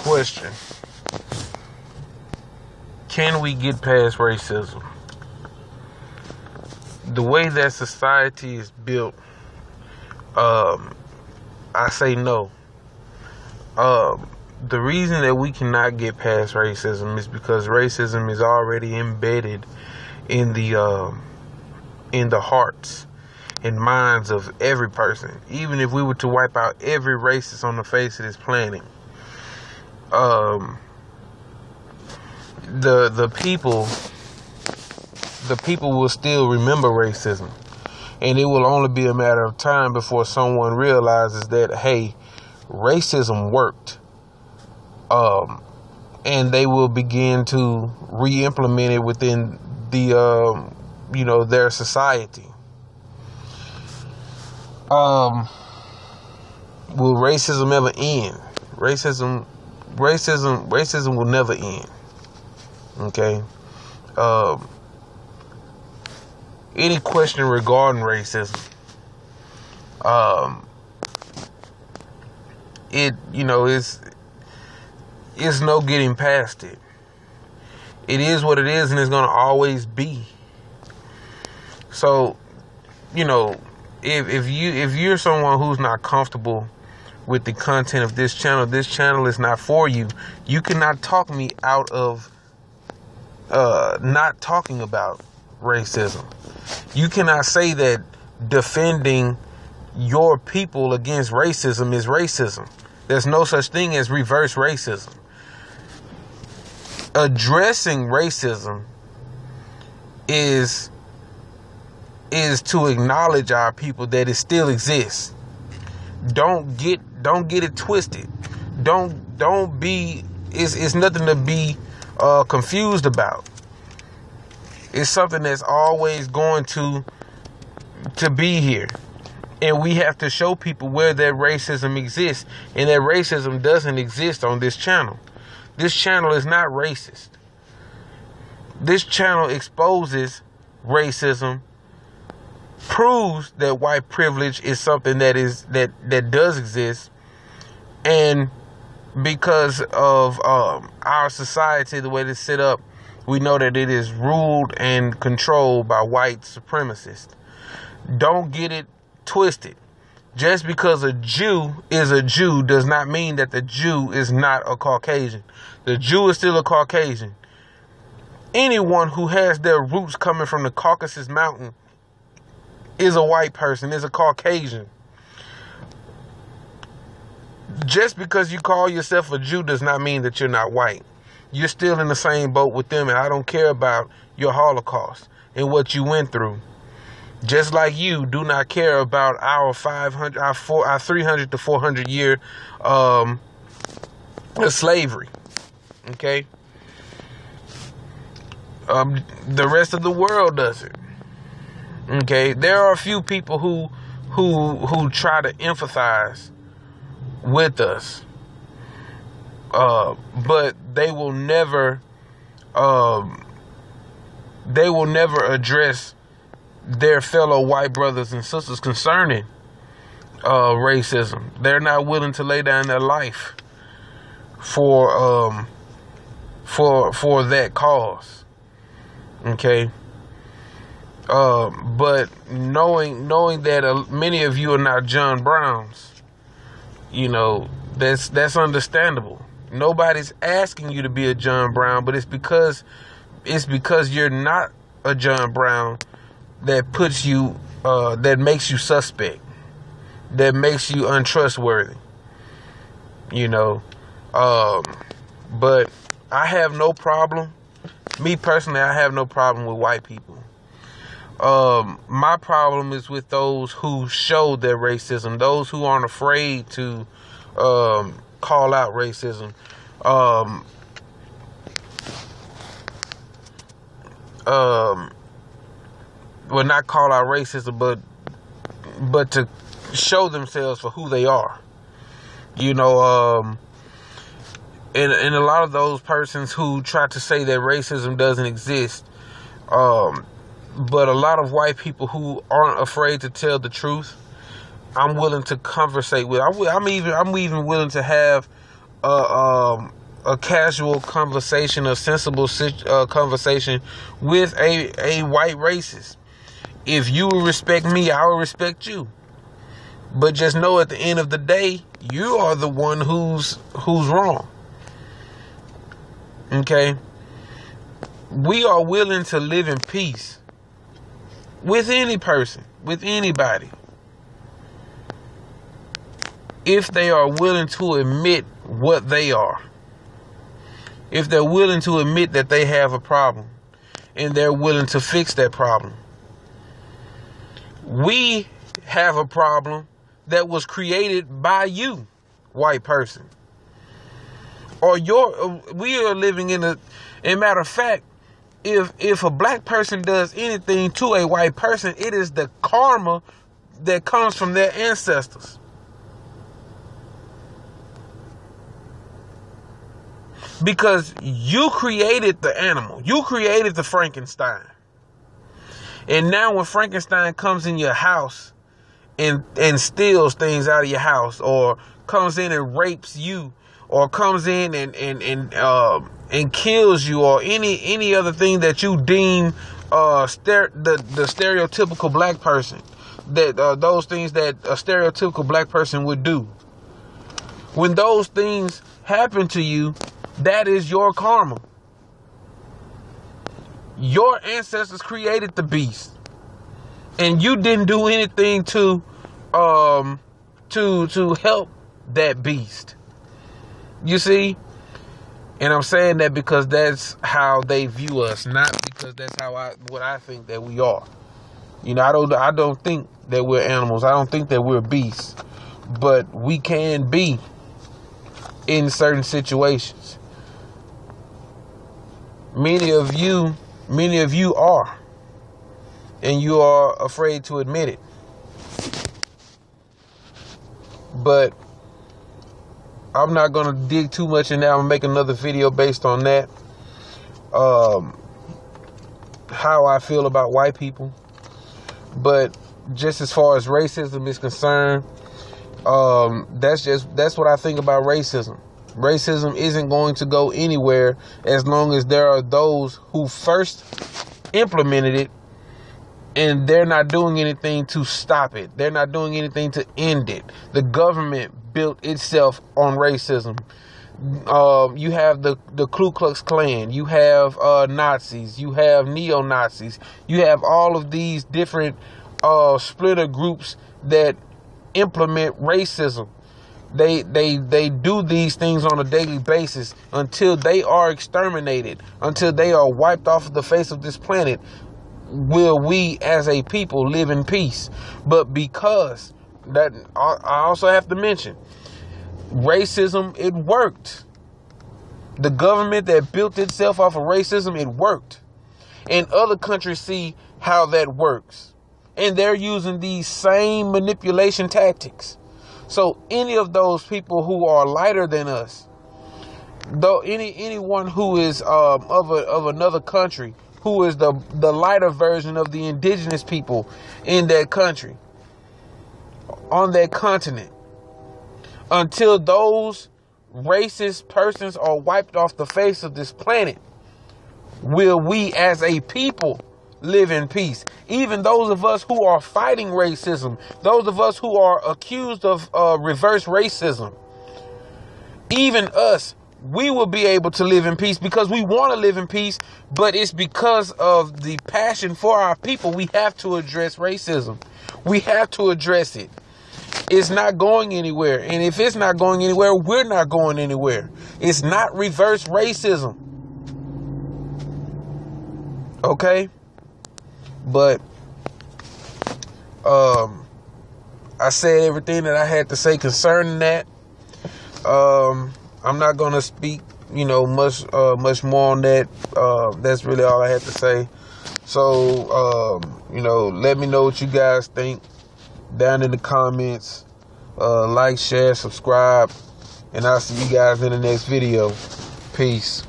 question: can we get past racism? The way that society is built, I say no. The reason that we cannot get past racism is because racism is already embedded in the hearts and minds of every person. Even if we were to wipe out every racist on the face of this planet, the people will still remember racism, and it will only be a matter of time before someone realizes that, hey, racism worked, and they will begin to re-implement it within the their society. Will racism ever end? Racism will never end. Okay. Any question regarding racism, it's no getting past it. It is what it is, and it's gonna always be. So, if you're someone who's not comfortable with the content of this channel is not for you. You cannot talk me out of not talking about racism. You cannot say that defending your people against racism is racism. There's no such thing as reverse racism. Addressing racism is to acknowledge our people, that it still exists. Don't get it twisted. Don't be. It's nothing to be confused about. It's something that's always going to be here, and we have to show people where that racism exists, and that racism doesn't exist on this channel. This channel is not racist. This channel exposes racism, proves that white privilege is something that does exist, and because of our society, the way it's set up, we know that it is ruled and controlled by white supremacists. Don't get it twisted. Just because a Jew is a Jew does not mean that the Jew is not a Caucasian. The Jew is still a Caucasian. Anyone who has their roots coming from the Caucasus Mountain is a white person, is a Caucasian. Just because you call yourself a Jew does not mean that you're not white. You're still in the same boat with them, and I don't care about your Holocaust and what you went through. Just like you do not care about our 300 to 400 year slavery. Okay? The rest of the world doesn't. Okay? There are a few people who try to empathize with us. But they will never address their fellow white brothers and sisters concerning racism. They're not willing to lay down their life for that cause. Okay. But knowing that many of you are not John Browns, that's understandable. Nobody's asking you to be a John Brown, but it's because you're not a John Brown that puts you, that makes you suspect, that makes you untrustworthy. But I have no problem. Me personally, I have no problem with white people. My problem is with those who show their racism, those who aren't afraid to call out racism. Well, not call out racism, but to show themselves for who they are. And a lot of those persons who try to say that racism doesn't exist, but a lot of white people who aren't afraid to tell the truth, I'm willing to conversate with. I'm even willing to have a casual conversation, a sensible conversation with a white racist. If you respect me, I will respect you. But just know at the end of the day, you are the one who's wrong. Okay? We are willing to live in peace with any person, with anybody, if they are willing to admit what they are. If they're willing to admit that they have a problem and they're willing to fix that problem. We have a problem that was created by you, white person. Or we are living in a matter of fact, if a black person does anything to a white person, it is the karma that comes from their ancestors. Because you created the animal. You created the Frankenstein. And now when Frankenstein comes in your house and steals things out of your house, or comes in and rapes you, or comes in and kills you, or any other thing that you deem the stereotypical black person, that those things that a stereotypical black person would do. When those things happen to you, that is your karma. Your ancestors created the beast, and you didn't do anything to help that beast. You see? And I'm saying that because that's how they view us, not because that's what I think that we are. You know, I don't think that we're animals. I don't think that we're beasts, but we can be in certain situations. Many of you are, and you are afraid to admit it. But I'm not going to dig too much in that. I'm going to make another video based on that. How I feel about white people. But just as far as racism is concerned, that's what I think about racism. Racism isn't going to go anywhere as long as there are those who first implemented it and they're not doing anything to stop it. They're not doing anything to end it. The government built itself on racism. You have the Ku Klux Klan. You have Nazis. You have neo-Nazis. You have all of these different splinter groups that implement racism. They do these things on a daily basis until they are exterminated, until they are wiped off of the face of this planet. Will we as a people live in peace? But because that, I also have to mention, racism, it worked. The government that built itself off of racism, it worked. And other countries see how that works. And they're using these same manipulation tactics. So any of those people who are lighter than us, though anyone who is of another country, who is the lighter version of the indigenous people in that country, on that continent, until those racist persons are wiped off the face of this planet, will we as a people live in peace. Even those of us who are fighting racism, those of us who are accused of reverse racism, even us, we will be able to live in peace because we want to live in peace, but it's because of the passion for our people. We have to address racism. We have to address it. It's not going anywhere. And if it's not going anywhere, we're not going anywhere. It's not reverse racism. Okay? But I said everything that I had to say concerning that. I'm not gonna speak, much more on that. That's really all I had to say. So, let me know what you guys think down in the comments. Like, share, subscribe, and I'll see you guys in the next video. Peace.